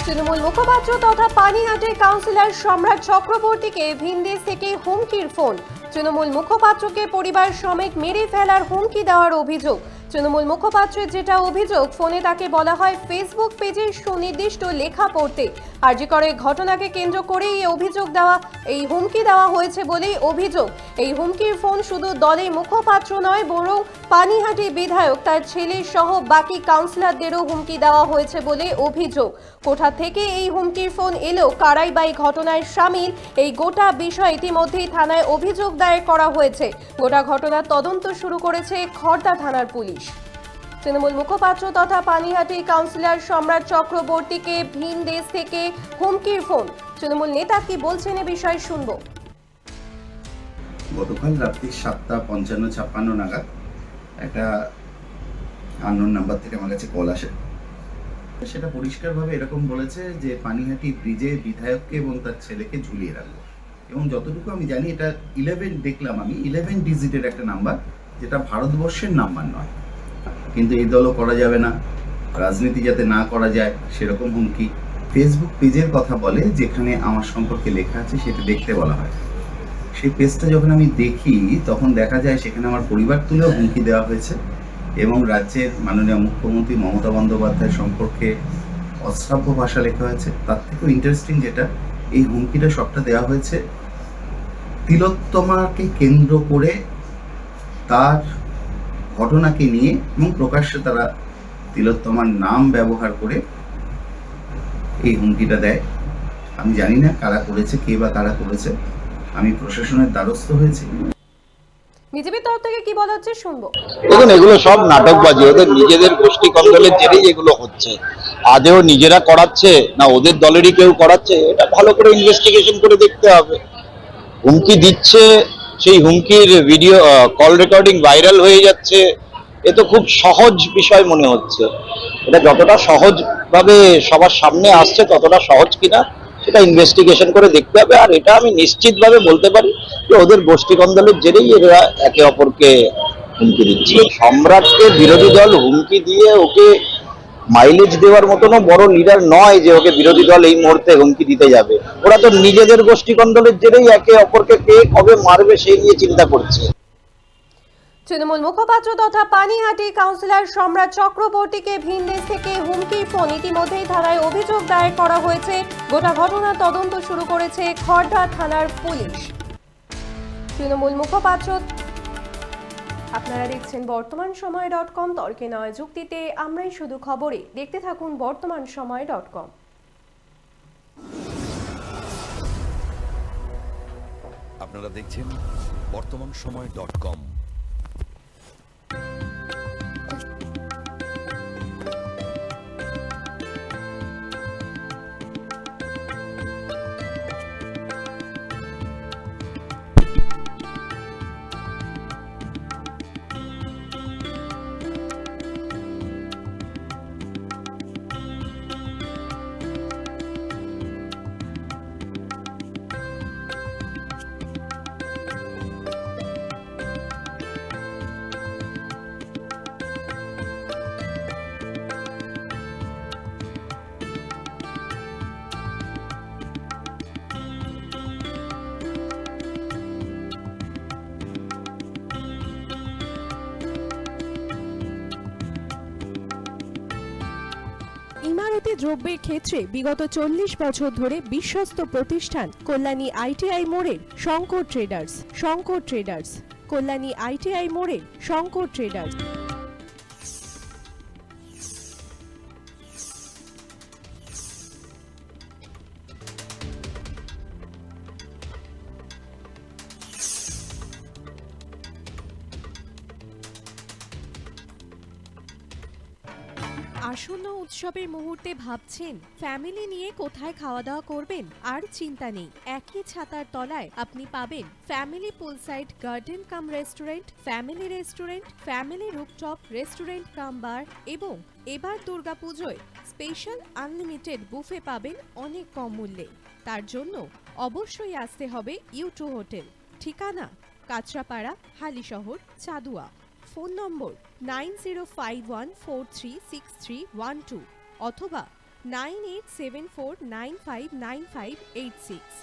তৃণমূল মুখপাত্র তথা পানিহাটির কাউন্সিলর সম্রাট চক্রবর্তীকে ভিনদেশ থেকে হুমকির ফোন। তৃণমূল মুখপাত্রকে পরিবার সমেত মেরে ফেলার হুমকি দেওয়ার অভিযোগ। তৃণমূল মুখপাত্রের যেটা অভিযোগ, ফোনে তাকে বলা হয় ফেসবুক পেজের সুনির্দিষ্ট লেখা পড়তে। আরজি করে ঘটনাকে কেন্দ্র করে এই হুমকি দেওয়া হয়েছে বলেই অভিযোগ। এই হুমকির ফোন শুধু দলের মুখপাত্র নয়, বরং পানিহাটি বিধায়ক, তার ছেলে সহ বাকি কাউন্সিলরদেরও হুমকি দেওয়া হয়েছে বলে অভিযোগ। কোথা থেকে এই হুমকির ফোন এলো, কারাই বা এই ঘটনায় সামিল, এই গোটা বিষয় ইতিমধ্যেই থানায় অভিযোগ দায়ের করা হয়েছে। গোটা ঘটনার তদন্ত শুরু করেছে খড়দা থানার পুলিশ। তৃণমূল মুখপাত্র তথা পানিহাটি কাউন্সিলর সম্রাট চক্রবর্তীকে ভিনদেশ থেকে হুমকির ফোন। তৃণমূল নেতা কি বলছেন এ বিষয়ে শুনব। গতকাল রাত্রি 7:55-56 নাগাদ একটা আননোন নাম্বার থেকে আমার কাছে কল আসে। সেটা পরিষ্কারভাবে এরকম বলেছে যে পানিহাটি ব্রিজে বিধায়ককে এবং তার ছেলেকে ঝুলিয়ে রাখবো। এবং যতটুকু আমি জানি, এটা 11 ডিজিটের একটা নাম্বার, যেটা ভারতবর্ষের নাম্বার নয়। কিন্তু এই দলও করা যাবে না, রাজনীতি যাতে না করা যায় সেরকম হুমকি। ফেসবুক পেজের কথা বলে, যেখানে আমার সম্পর্কে লেখা আছে সেটা দেখতে বলা হয়। সেই পেজটা যখন আমি দেখি, তখন দেখা যায় সেখানে আমার পরিবার তুলেও হুমকি দেওয়া হয়েছে এবং রাজ্যের মাননীয় মুখ্যমন্ত্রী মমতা বন্দ্যোপাধ্যায় সম্পর্কে অশ্রাব্য ভাষা লেখা হয়েছে। তার থেকেও ইন্টারেস্টিং যেটা, এই হুমকিটা সবটা দেওয়া হয়েছে তিলোত্তমাকে কেন্দ্র করে, তার ঘটনাকে নিয়ে, এবং প্রকাশ্যে তারা তিলোত্তমার নাম ব্যবহার করে এই হুমকিটা দেয়। আমি জানি না কারা করেছে, কে বা কারা করেছে। আমি প্রশাসনের দ্বারস্থ হয়েছি। বিজেপির তরফ থেকে কি বলা হচ্ছে শুনবো। দেখুন, এগুলো সব নাটকবাজি, ওদের নিজেদের গোষ্ঠী কন্দলের জেরেই এগুলো হচ্ছে। আদেও নিজেরা করাচ্ছে না ওদের দলেরই কেউ করাচ্ছে, এটা ভালো করে ইনভেস্টিগেশন করে দেখতে হবে। হুমকি দিচ্ছে, সেই হুমকির ভিডিও কল রেকর্ডিং ভাইরাল হয়ে যাচ্ছে, এ তো খুব সহজ বিষয় মনে হচ্ছে। এটা যতটা সহজভাবে সবার সামনে আসছে, ততটা সহজ কিনা সেটা ইনভেস্টিগেশন করে দেখতে হবে। আর এটা আমি নিশ্চিতভাবে বলতে পারি যে ওদের গোষ্ঠী কন্দলের জেরেই এরা একে অপরকে হুমকি দিচ্ছে। সম্রাটকে বিরোধী দল হুমকি দিয়ে ওকে মাইলেজ দেওয়ার মতনও বড় লিডার নয় যে ওকে বিরোধী দল এই মুহূর্তে হুমকি দিতে যাবে। ওরা তো নিজেদের গোষ্ঠী কন্দলের জেরেই একে অপরকে কে কবে মারবে সেই নিয়ে চিন্তা করছে। তৃণমূল মুখপাত্র তথা পানিহাটি কাউন্সিলর সম্রাট চক্রবর্তীকে ভিনদেশ থেকে হুমকির ফোন, ইতিমধ্যেই থানায় অভিযোগ দায়ের করা হয়েছে। গোটা ঘটনার তদন্ত শুরু করেছে খড়দা থানার পুলিশ। তৃণমূল মুখপাত্র। আপনারা দেখছেন বর্তমানসময়.com, তর্কে নয় যুক্তিতে আমরাই শুধু খবরে। দেখতে থাকুন বর্তমানসময়.com। আপনারা দেখছেন বর্তমানসময়.com। ইমারতি দ্রব্যের ক্ষেত্রে বিগত 40 বছর ধরে বিশ্বস্ত প্রতিষ্ঠান কল্যাণী ITI মোড়ের শঙ্কর ট্রেডার্স। কল্যাণী ITI মোড়ের শঙ্কর ট্রেডার্স। আসন্ন উৎসবের মুহূর্তে ভাবছেন ফ্যামিলি নিয়ে কোথায় খাওয়া দাওয়া করবেন? আর চিন্তা নেই, একই ছাতার তলায় আপনি পাবেন family poolside garden cum restaurant, family rooftop restaurant cum bar, এবং এবার দুর্গাপুজোয় স্পেশাল আনলিমিটেড বুফে পাবেন অনেক কম মূল্যে। তার জন্য অবশ্যই আসতে হবে U2 হোটেল। ঠিকানা কাঁচরাপাড়া, হালিশহর, চাদুয়া। ফোন নম্বর 9051436312 অথবা 9874959586।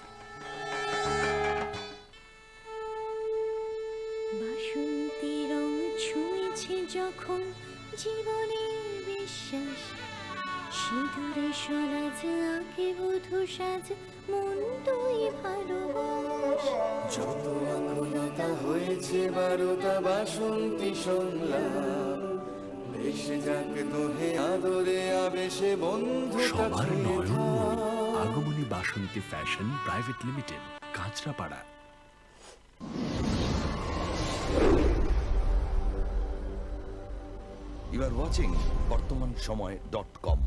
বাসন্তী রং ছুঁয়েছে যখন জীবনের বিশ্বাস, সিঁদুরে সলাজ আঁকে বধূ সাজ, মন তুই ভালোবাস। যত আকুলতা হয়েছে বারোটা বাসন্তী সংলাপ, ভেসে যাক দোহে আদরে আবেশে বন্ধু সবার নয়ন Agamani Basanti fashion private limited, Kanchrapara. You are watching BortomanSomoy.com.